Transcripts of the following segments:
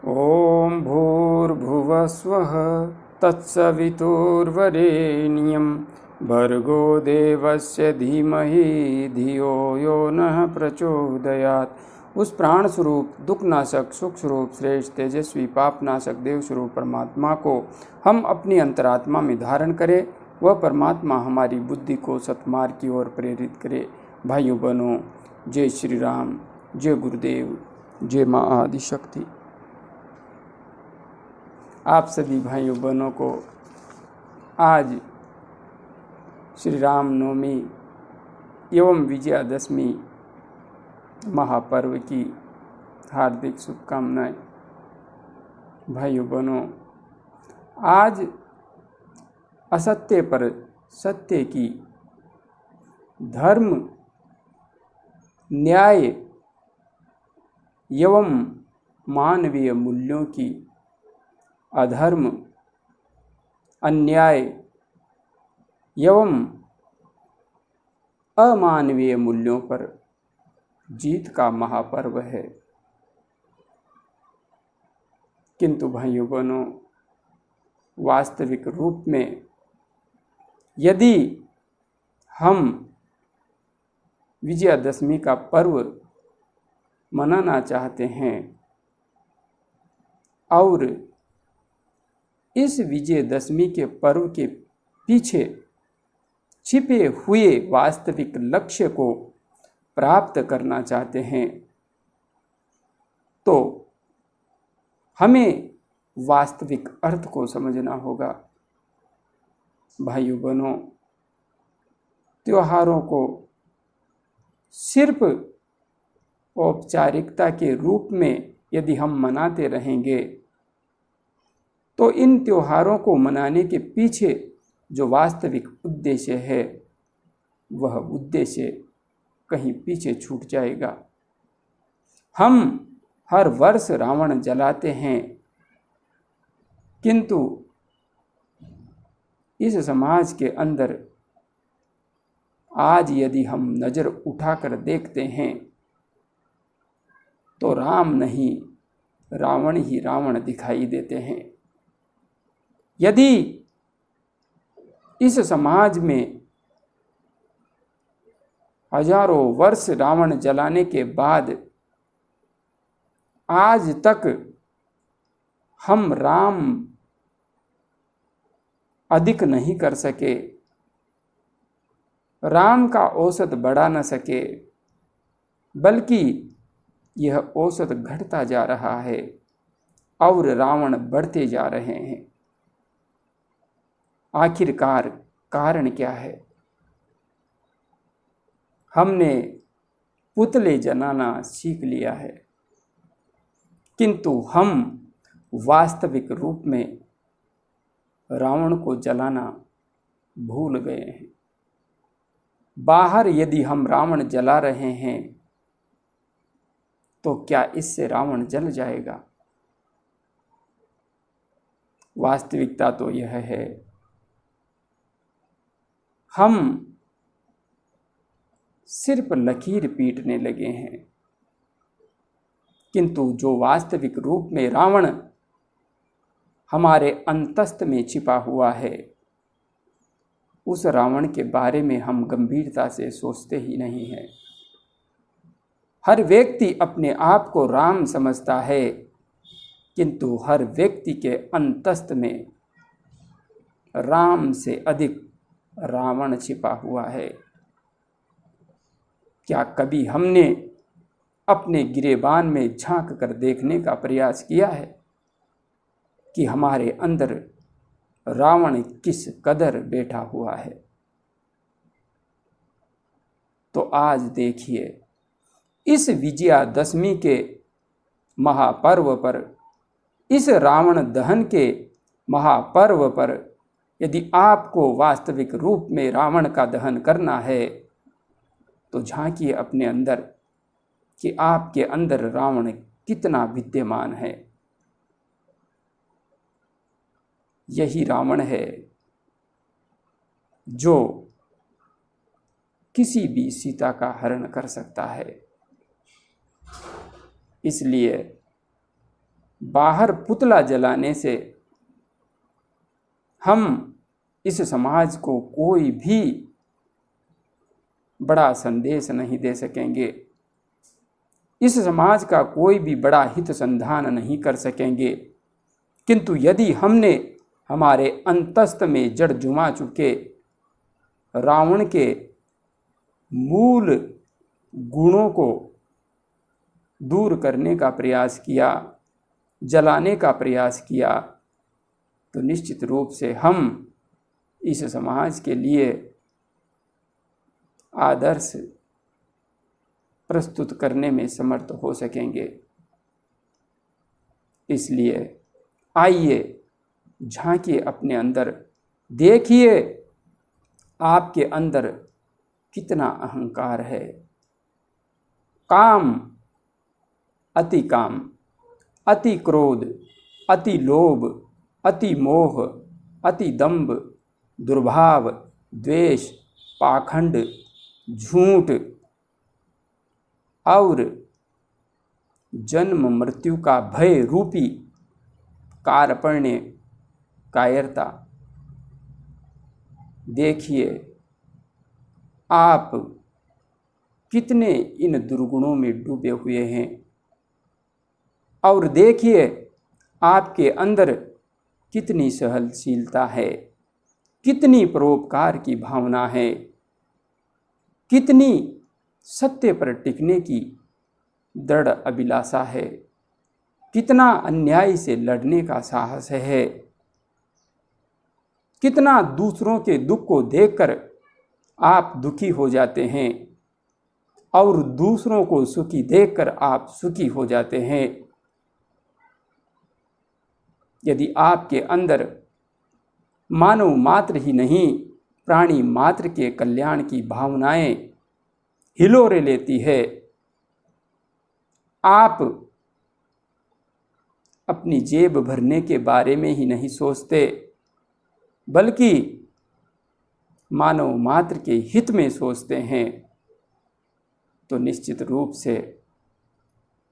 ॐ भूर्भुवस्वः तत्सवितुर्वरेण्यं भर्गो देवस्य धीमहि धियो यो नः प्रचोदयात्। उस प्राण स्वरूप दुखनाशक सुख स्वरूप श्रेष्ठ तेजस्वी पापनाशक देव स्वरूप परमात्मा को हम अपनी अंतरात्मा में धारण करें। वह परमात्मा हमारी बुद्धि को सत्मार्ग की ओर प्रेरित करे। भाइयों बहनों, जय श्री राम, जय गुरुदेव, जय माँ आदिशक्ति। आप सभी भाइयों बहनों को आज श्री राम नवमी एवं विजयादशमी महापर्व की हार्दिक शुभकामनाएं। भाइयों बहनों, आज असत्य पर सत्य की, धर्म न्याय एवं मानवीय मूल्यों की, अधर्म अन्याय एवं अमानवीय मूल्यों पर जीत का महापर्व है। किंतु भाइयों बहनों, वास्तविक रूप में यदि हम विजयादशमी का पर्व मनाना चाहते हैं और इस विजयदशमी के पर्व के पीछे छिपे हुए वास्तविक लक्ष्य को प्राप्त करना चाहते हैं, तो हमें वास्तविक अर्थ को समझना होगा। भाइयों बहनों, त्योहारों को सिर्फ औपचारिकता के रूप में यदि हम मनाते रहेंगे तो इन त्योहारों को मनाने के पीछे जो वास्तविक उद्देश्य है वह उद्देश्य कहीं पीछे छूट जाएगा। हम हर वर्ष रावण जलाते हैं, किंतु इस समाज के अंदर आज यदि हम नज़र उठाकर देखते हैं तो राम नहीं, रावण ही रावण दिखाई देते हैं। यदि इस समाज में हजारों वर्ष रावण जलाने के बाद आज तक हम राम अधिक नहीं कर सके, राम का औसत बढ़ा न सके, बल्कि यह औसत घटता जा रहा है और रावण बढ़ते जा रहे हैं। आखिरकार कारण क्या है? हमने पुतले जलाना सीख लिया है, किंतु हम वास्तविक रूप में रावण को जलाना भूल गए हैं। बाहर यदि हम रावण जला रहे हैं तो क्या इससे रावण जल जाएगा? वास्तविकता तो यह है, हम सिर्फ लकीर पीटने लगे हैं, किंतु जो वास्तविक रूप में रावण हमारे अंतस्थ में छिपा हुआ है, उस रावण के बारे में हम गंभीरता से सोचते ही नहीं हैं। हर व्यक्ति अपने आप को राम समझता है, किंतु हर व्यक्ति के अंतस्थ में राम से अधिक रावण छिपा हुआ है। क्या कभी हमने अपने गिरेबान में झांक कर देखने का प्रयास किया है कि हमारे अंदर रावण किस कदर बैठा हुआ है? तो आज देखिए, इस विजयादशमी के महापर्व पर, इस रावण दहन के महापर्व पर यदि आपको वास्तविक रूप में रावण का दहन करना है तो झांकिए अपने अंदर कि आपके अंदर रावण कितना विद्यमान है। यही रावण है जो किसी भी सीता का हरण कर सकता है। इसलिए बाहर पुतला जलाने से हम इस समाज को कोई भी बड़ा संदेश नहीं दे सकेंगे, इस समाज का कोई भी बड़ा हित संधान नहीं कर सकेंगे। किंतु यदि हमने हमारे अंतस्थ में जड़ जुमा चुके रावण के मूल गुणों को दूर करने का प्रयास किया, जलाने का प्रयास किया, तो निश्चित रूप से हम इस समाज के लिए आदर्श प्रस्तुत करने में समर्थ हो सकेंगे। इसलिए आइए झांकिए अपने अंदर, देखिए आपके अंदर कितना अहंकार है। काम, अति काम, अति क्रोध, अति लोभ, अति मोह, अति दंभ, दुर्भाव, द्वेष, पाखंड, झूठ और जन्म मृत्यु का भय रूपी कार्पण्य, कायरता। देखिए आप कितने इन दुर्गुणों में डूबे हुए हैं, और देखिए आपके अंदर कितनी सहनशीलता है, कितनी परोपकार की भावना है, कितनी सत्य पर टिकने की दृढ़ अभिलाषा है, कितना अन्याय से लड़ने का साहस है, कितना दूसरों के दुख को देखकर आप दुखी हो जाते हैं और दूसरों को सुखी देखकर आप सुखी हो जाते हैं। यदि आपके अंदर मानव मात्र ही नहीं, प्राणी मात्र के कल्याण की भावनाएं हिलोरे लेती है, आप अपनी जेब भरने के बारे में ही नहीं सोचते, बल्कि मानव मात्र के हित में सोचते हैं, तो निश्चित रूप से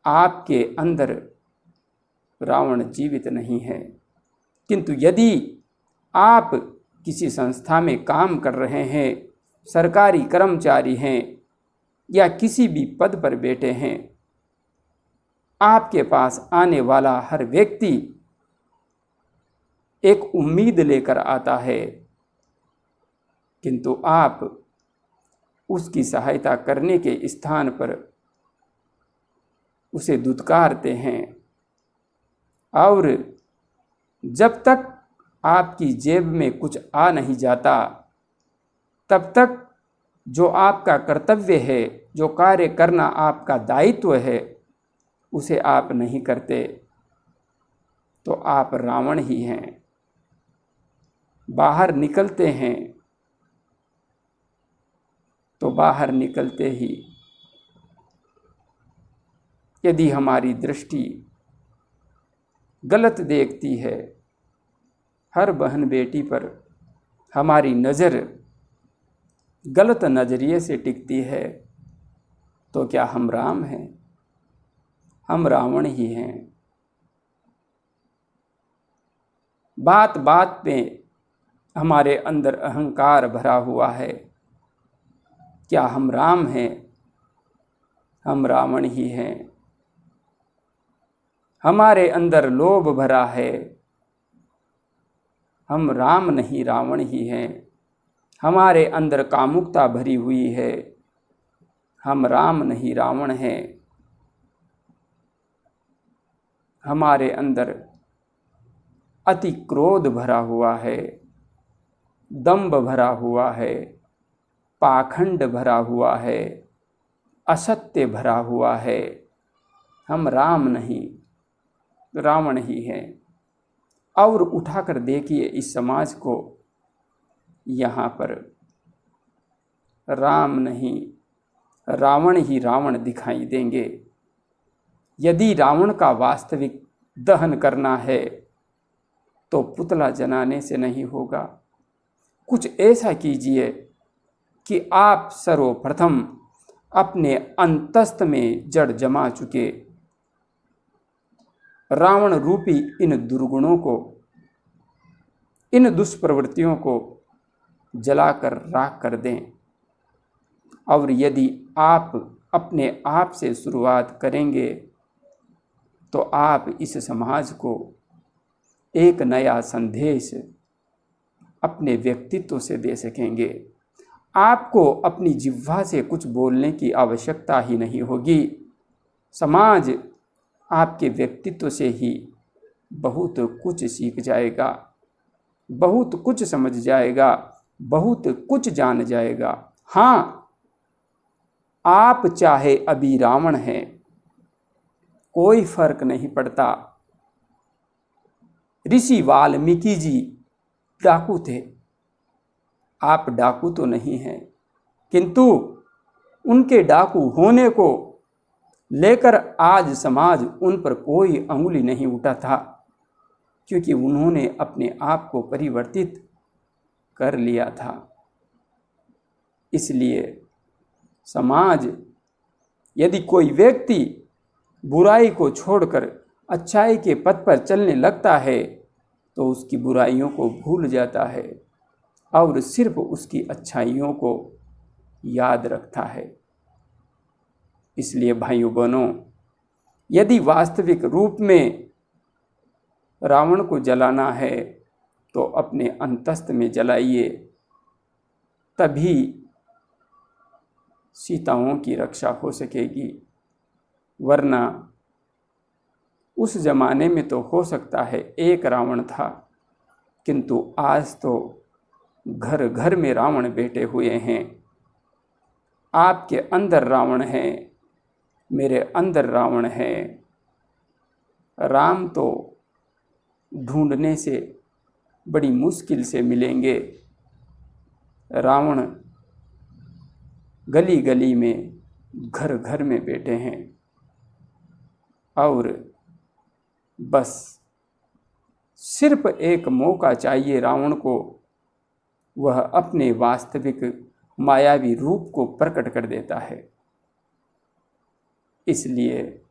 आपके अंदर रावण जीवित नहीं है। किंतु यदि आप किसी संस्था में काम कर रहे हैं, सरकारी कर्मचारी हैं या किसी भी पद पर बैठे हैं, आपके पास आने वाला हर व्यक्ति एक उम्मीद लेकर आता है, किंतु आप उसकी सहायता करने के स्थान पर उसे दुत्कारते हैं, और जब तक आपकी जेब में कुछ आ नहीं जाता, तब तक जो आपका कर्तव्य है, जो कार्य करना आपका दायित्व है, उसे आप नहीं करते, तो आप रावण ही हैं। बाहर निकलते हैं तो बाहर निकलते ही यदि हमारी दृष्टि गलत देखती है, हर बहन बेटी पर हमारी नज़र गलत नज़रिए से टिकती है, तो क्या हम राम हैं? हम रावण ही हैं। बात बात पे हमारे अंदर अहंकार भरा हुआ है। क्या हम राम हैं? हम रावण ही हैं। हमारे अंदर लोभ भरा है। हम राम नहीं, रावण ही हैं। हमारे अंदर कामुकता भरी हुई है। हम राम नहीं, रावण हैं। हमारे अंदर अति क्रोध भरा हुआ है, दंभ भरा हुआ है, पाखंड भरा हुआ है, असत्य भरा हुआ है। हम राम नहीं, रावण ही हैं। और उठाकर देखिए इस समाज को, यहाँ पर राम नहीं, रावण ही रावण दिखाई देंगे। यदि रावण का वास्तविक दहन करना है तो पुतला जलाने से नहीं होगा। कुछ ऐसा कीजिए कि आप सर्वप्रथम अपने अंतस्थ में जड़ जमा चुके रावण रूपी इन दुर्गुणों को, इन दुष्प्रवृत्तियों को जलाकर राख कर दें। और यदि आप अपने आप से शुरुआत करेंगे तो आप इस समाज को एक नया संदेश अपने व्यक्तित्व से दे सकेंगे। आपको अपनी जिह्वा से कुछ बोलने की आवश्यकता ही नहीं होगी। समाज आपके व्यक्तित्व से ही बहुत कुछ सीख जाएगा, बहुत कुछ समझ जाएगा, बहुत कुछ जान जाएगा। हाँ, आप चाहे अभी रावण हैं, कोई फर्क नहीं पड़ता। ऋषि वाल्मीकि जी डाकू थे, आप डाकू तो नहीं हैं, किंतु उनके डाकू होने को लेकर आज समाज उन पर कोई अंगुली नहीं उठा था, क्योंकि उन्होंने अपने आप को परिवर्तित कर लिया था। इसलिए समाज, यदि कोई व्यक्ति बुराई को छोड़कर अच्छाई के पथ पर चलने लगता है तो उसकी बुराइयों को भूल जाता है और सिर्फ उसकी अच्छाइयों को याद रखता है। इसलिए भाइयों बहनों, यदि वास्तविक रूप में रावण को जलाना है तो अपने अंतस्थ में जलाइए, तभी सीताओं की रक्षा हो सकेगी। वरना उस जमाने में तो हो सकता है एक रावण था, किंतु आज तो घर घर में रावण बैठे हुए हैं। आपके अंदर रावण है, मेरे अंदर रावण है। राम तो ढूंढने से बड़ी मुश्किल से मिलेंगे। रावण गली गली में, घर घर में बैठे हैं और बस सिर्फ एक मौका चाहिए रावण को, वह अपने वास्तविक मायावी रूप को प्रकट कर देता है। इसलिए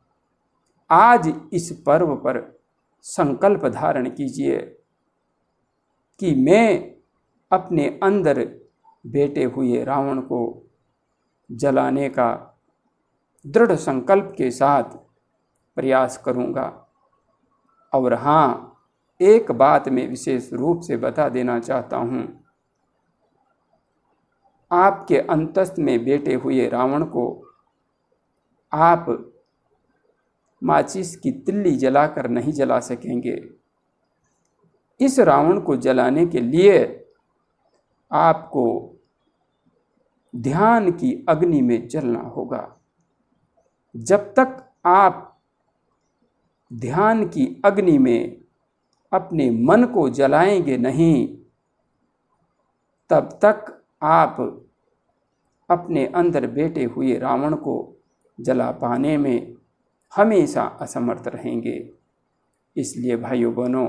आज इस पर्व पर संकल्प धारण कीजिए कि मैं अपने अंदर बैठे हुए रावण को जलाने का दृढ़ संकल्प के साथ प्रयास करूंगा। और हाँ, एक बात मैं विशेष रूप से बता देना चाहता हूँ, आपके अंतस्थ में बैठे हुए रावण को आप माचिस की तिल्ली जलाकर नहीं जला सकेंगे। इस रावण को जलाने के लिए आपको ध्यान की अग्नि में जलना होगा। जब तक आप ध्यान की अग्नि में अपने मन को जलाएंगे नहीं, तब तक आप अपने अंदर बैठे हुए रावण को जला पाने में हमेशा असमर्थ रहेंगे। इसलिए भाइयों बहनों,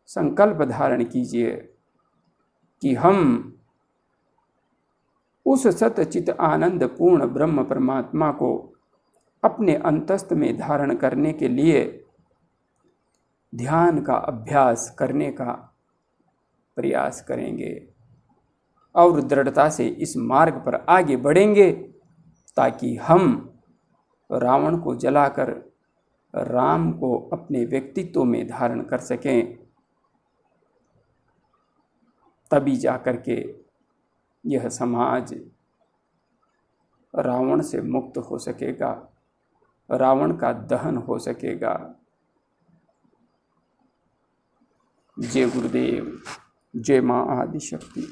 संकल्प धारण कीजिए कि हम उस सतचित आनंद पूर्ण ब्रह्म परमात्मा को अपने अंतस्थ में धारण करने के लिए ध्यान का अभ्यास करने का प्रयास करेंगे और दृढ़ता से इस मार्ग पर आगे बढ़ेंगे, ताकि हम रावण को जलाकर राम को अपने व्यक्तित्व में धारण कर सकें। तभी जाकर के यह समाज रावण से मुक्त हो सकेगा, रावण का दहन हो सकेगा। जय गुरुदेव, जय माँ आदिशक्ति।